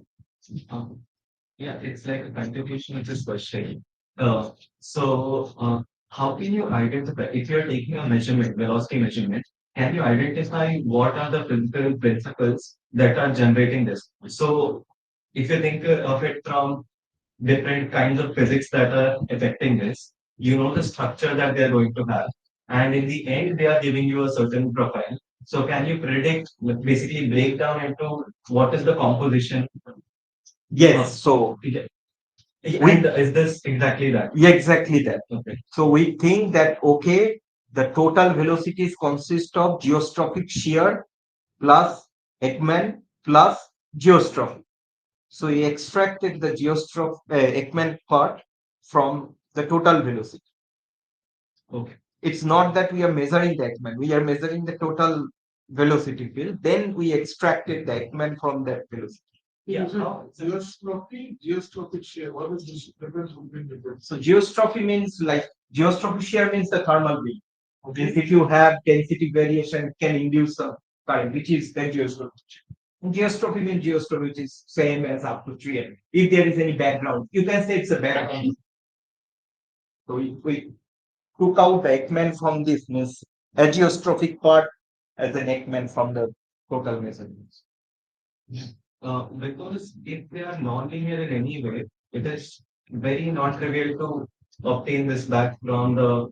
Yeah, it's like a continuation of this question. How can you identify if you're taking a measurement, velocity measurement, can you identify what are the physical principles that are generating this? So, if you think of it from different kinds of physics that are affecting this, you know the structure that they're going to have. And in the end, they are giving you a certain profile. So, can you predict, basically break down into what is the composition? Yes, so And is this exactly that? yeah, exactly that. Okay. So we think that okay, the total velocities consist of geostrophic shear plus Ekman plus geostrophic. So we extracted the Ekman part from the total velocity. Okay. It's not that we are measuring the Ekman, we are measuring the total velocity field. Then we extracted the Ekman from that velocity. Yeah. Geostrophic shear. What is this difference between the two? So geostrophy means like geostrophic shear means the thermal wind. Means if you have density variation, it can induce a current, which is the geostrophic shear. And geostrophy means geostrophy, which is same as up to 3 m. If there is any background, you can say it's a background. So we took out the Ekman from this means a geostrophic part as an Ekman from the total measurements. Because if they are non-linear in any way, it is very non-trivial to obtain this back from the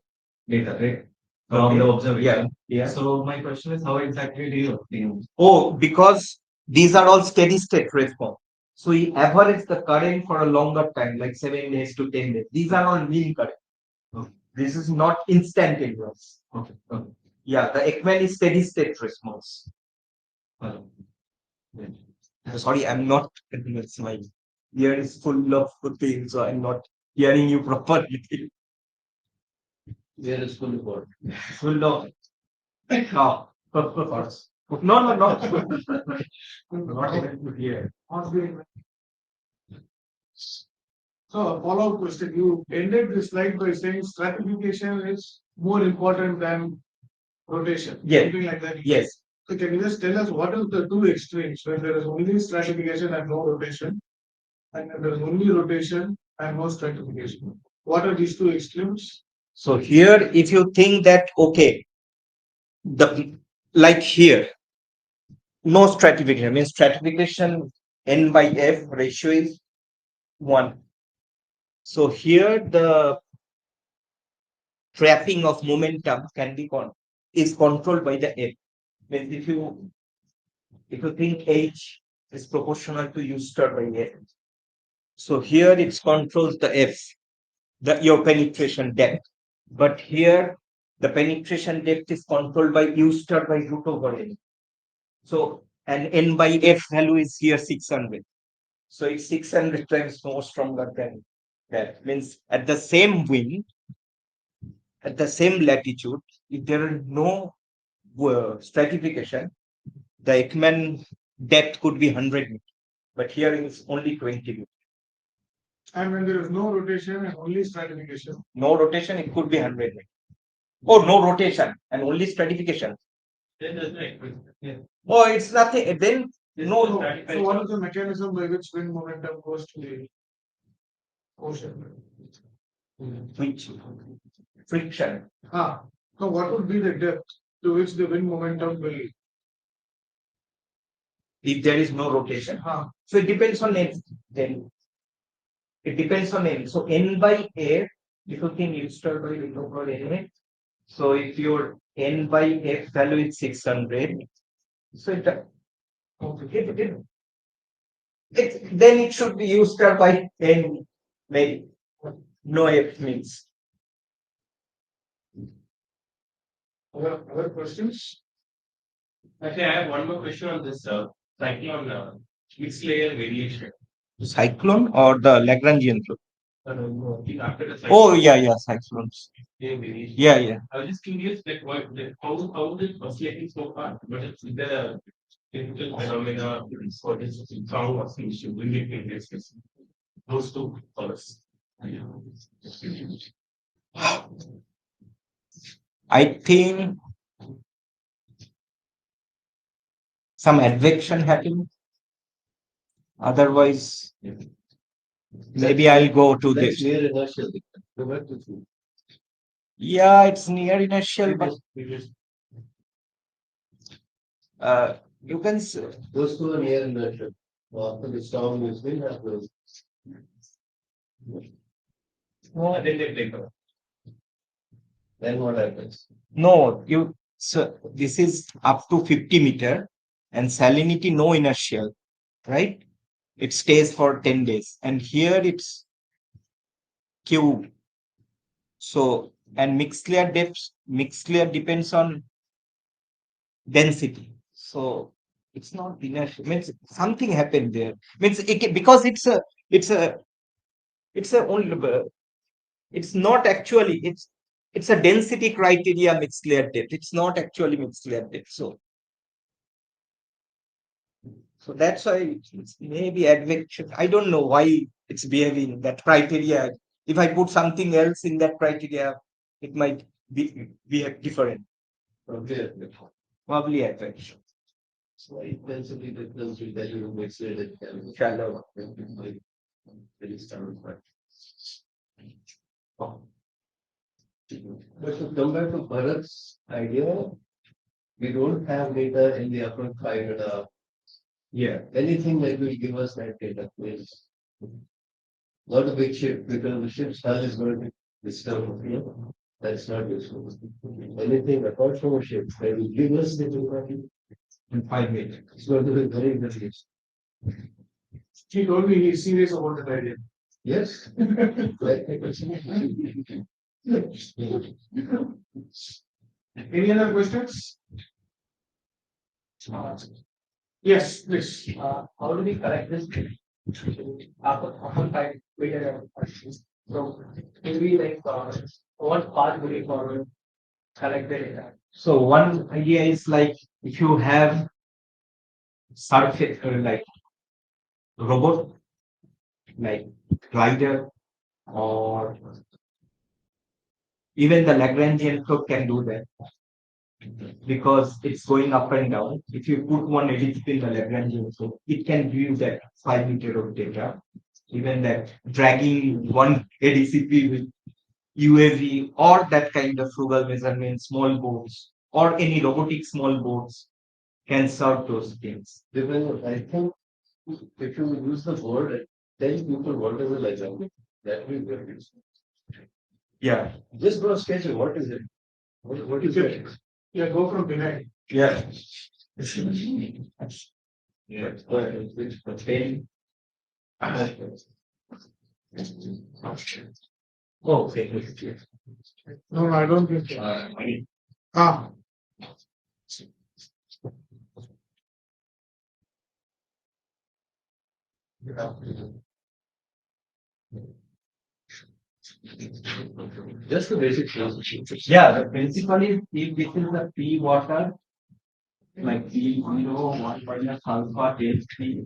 data, right? From Okay. the observation. Yeah. So my question is, how exactly do you obtain? Oh, because these are all steady state response. So we average the current for a longer time, like 7 days to 10 days. These are all mean current. Okay. This is not instantaneous. Okay. Okay. Yeah, the Ekman is steady state response. Hello. Sorry, I'm not. It's my ear is full of pain, so I'm not hearing you properly. There is full report. Full of. No. No, no, no. Not able to hear. So a follow-up question, you ended the slide by saying stratification is more important than rotation. Yes. Something like that. Yes. So can you just tell us what are the two extremes when there is only stratification and no rotation? And when there is only rotation and no stratification. What are these two extremes? So here, if you think that okay, the like here, no stratification means stratification n by f ratio is 1. So here the trapping of momentum can be is controlled by the f. Means if you think h is proportional to u star by f, so here it controls the f, your penetration depth. But here the penetration depth is controlled by u star by root over n. So and n by f value is here 600. So it's 600 times more stronger than that. Means at the same wind, at the same latitude, if there is no stratification, the Ekman depth could be 100 meters, but here it's only 20 meters. And when there is no rotation and only stratification. No rotation, it could be 100 meters. Oh, no rotation and only stratification. Then there's no equation. Yeah. Oh, it's nothing. Then no. So what is the mechanism by which wind momentum goes to the ocean? Which friction. So what would be the depth to which the wind momentum will? If there is no rotation. So it depends on n. Then it depends on n. So n by f, if you think u star by root over n. So if your n by f value is 600, so then it should be u star by n, maybe. No f means. Other questions? Actually, I have one more question on this cyclone mixed layer variation. Cyclone or the Lagrangian flow? I think after the Oh, yeah, cyclones. layer variation. Yeah. I was just curious that how is it oscillating so far? But it's the typical phenomena for this sound oscillation will be this. Those two colors. I think some advection happened. Otherwise, maybe I'll go to this. Near inertial. Yeah, it's near inertial, but you can Those two are near inertial. After the storm, you will have those. And then they take off. Then what happens? no, so this is up to 50 meter and salinity no inertial, right? It stays for 10 days, and here it's Q. So and mixed layer depends on density. So it's not inertial. Means something happened there. Means because it's a only it's not actually it's a density criteria mixed layer depth. It's not actually mixed layer depth. So that's why it's maybe advection. I don't know why it's behaving that criteria. If I put something else in that criteria, it might be different. Okay. Probably advection. So it basically difference with that you mix it. Shallow. Very standard. But to come back to Bharat's idea, we don't have data in the upper 5.5. Yeah. Anything that will give us that data, please. Not a big ship, because the ship's hull is going to be disturbed. That's not useful. Anything apart from a ship, that will give us the geography in 5 minutes. it's going to be very, very useful. He told me he's serious about that idea. Yes. Any other questions? Yes, please. How do we correct this? After 5 meter, so will we like what path will we follow? Correct the data. So one idea is like if you have surface like robot, like glider, or even the Lagrangian float can do that because it's going up and down. If you put one ADCP in the Lagrangian float, it can give you that 5 meter of data. Even that dragging one ADCP with UAV or that kind of frugal measurement, small boats, or any robotic small boats can serve those things. Depends, I think if you use the board, tell people what is the legend, that will be very useful. Yeah. Just draw a sketch of what is it? What is it? Yeah, go from behind. Yeah. Yeah. Oh, okay. No, I don't think so. Ah, Just the basic things. Yeah, the principle is if this is the P water, like P0, 1 minus alpha delta T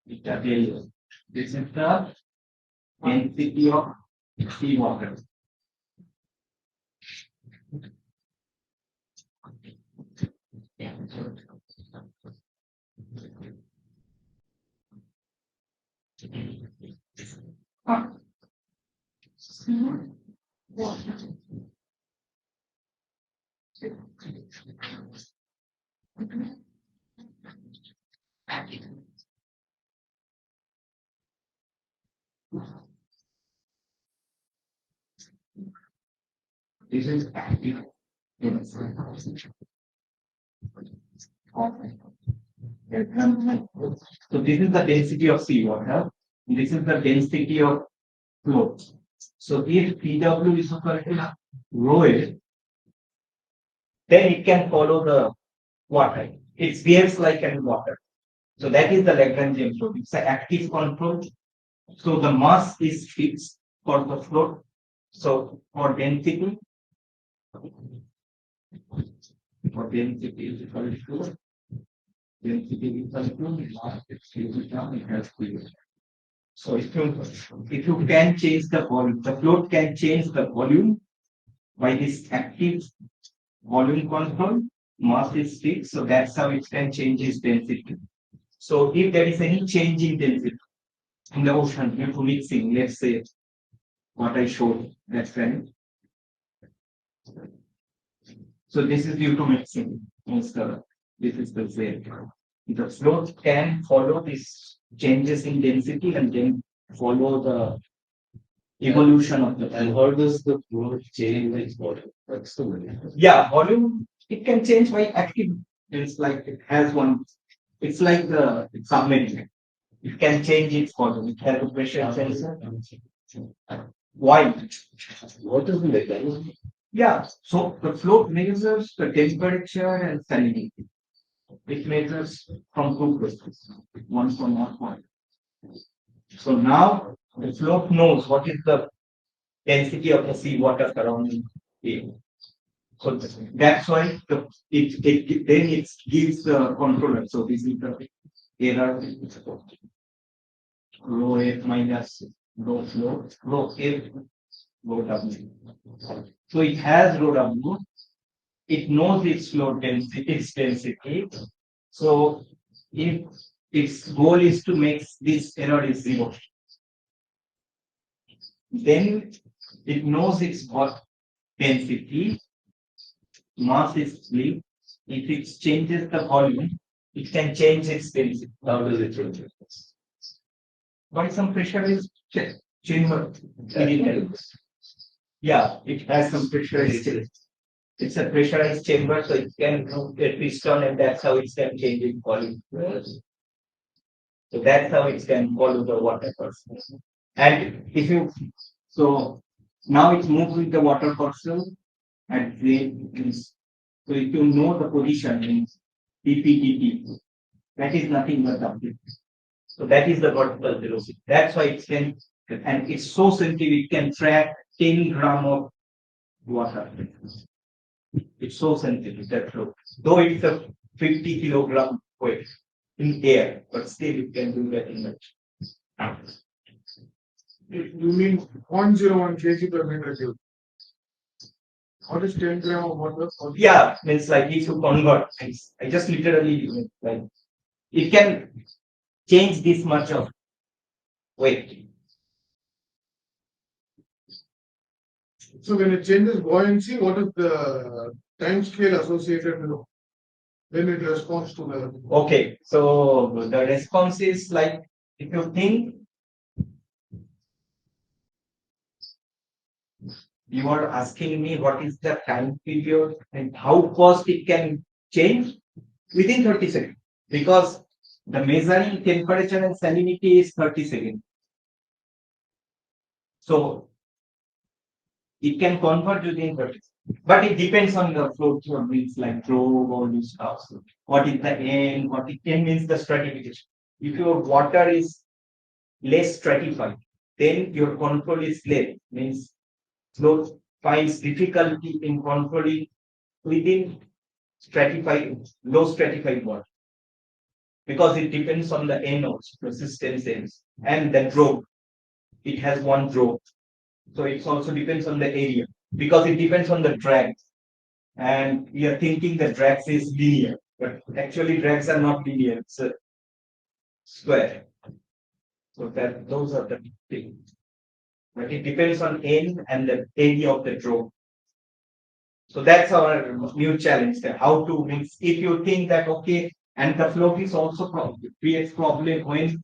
beta delta. This is the density of sea water. This is active. So this is the density of seawater. This is the density of flow. So if PW is equal to rho A, then it can follow the water. It behaves like an water. So that is the Lagrangian flow. It's an active control. So the mass is fixed for the float. So for density is equal to density is equal to mass it has to. So if you can change the volume, the float can change the volume by this active volume control. Mass is fixed, so that's how it can change its density. So if there is any change in density in the ocean due to mixing, let's say what I showed, that's right. So this is due to mixing. This is the Z. The float can follow these changes in density and then follow the evolution of the And how does the flow change its water? That's the way. yeah volume. It can change by active. It's like it has one. It's like the submarine. It can change its volume. It has a pressure sensor. Why? What is the mechanism? Yeah. So the float measures the temperature and salinity. It measures from two places. One from one point. So now the float knows what is the density of the seawater surrounding it. So that's why then it gives the controller. So this is the error rho F minus rho flow, rho F, rho W. So it has rho W. It knows its flow density, its density. So if its goal is to make this error is zero, then it knows its what density, mass is split. If it changes the volume, it can change its density. How does it change? by some pressurized chamber. Yeah, it has some pressurized chamber. It's a pressurized chamber, so it can get piston, and that's how it can change in volume. So that's how it can follow the water course. And if you so now it's moved with the water parcel and so if you know the position means dpdt, that is nothing but W. So that is the vertical velocity. That's why it can, and it's so sensitive, it can track 10 gram of water. It's so sensitive that flow. Though it's a 50 kilogram weight in air, but still it can do that in much. You mean 0.01 kg per meter cube? What is 10 gram of water? Yeah, means like if you convert, I just literally like it can change this much of weight. So when it changes buoyancy, what is the time scale associated with when it responds to the? Okay, so the response is like if you think you are asking me what is the time period and how fast it can change within 30 seconds because the measuring temperature and salinity is 30 seconds. So it can convert within 30 seconds. But it depends on the flow through means like flow or this stuff. So what is the N? What it N means the stratification. If your water is less stratified, then your control is less, means flow finds difficulty in controlling within stratified, low stratified water. Because it depends on the N also, resistance ends, and the drop. It has one drop. So it also depends on the area because it depends on the drag. And we are thinking the drags is linear, but actually drags are not linear, it's a square. So that those are the things. But it depends on N and the area of the drop. So that's our new challenge there. How to mix if you think that okay, and the float is also creates problem when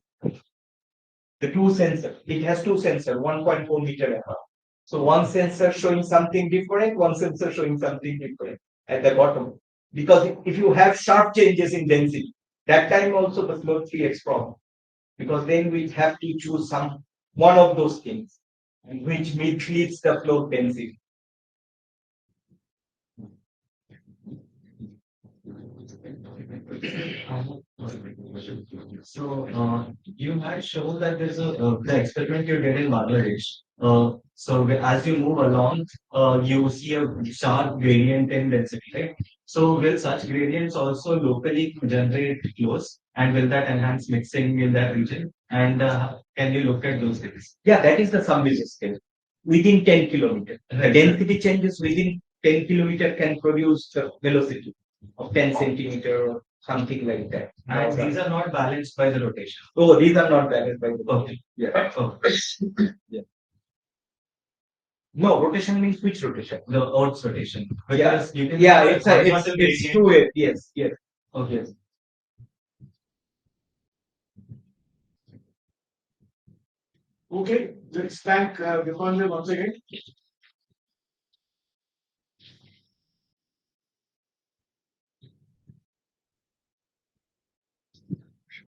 the two sensors, it has two sensors, 1.4 meter apart. So one sensor showing something different, one sensor showing something different at the bottom. Because if you have sharp changes in density, that time also the flow 3x problem. Because then we have to choose some one of those things, which leads the flow density. So, you had shown that there's the experiment you did in Bangladesh. As you move along, you see a sharp gradient in density, right? So, will such gradients also locally generate flows, and will that enhance mixing in that region? And can you look at those things? Yeah, that is the summation scale. Within 10 kilometers. The Right. density changes within 10 kilometers can produce the velocity of 10 centimeter or something like that. And these are not balanced by the rotation. Oh, these are not balanced by the Okay. Yeah. Okay. No, rotation means which rotation? The Earth's rotation. Yeah. Because you can Yeah, have it's horizontal it's gradient. two way. Yes, yes. Okay. Okay, let's thank Dipanjan once again.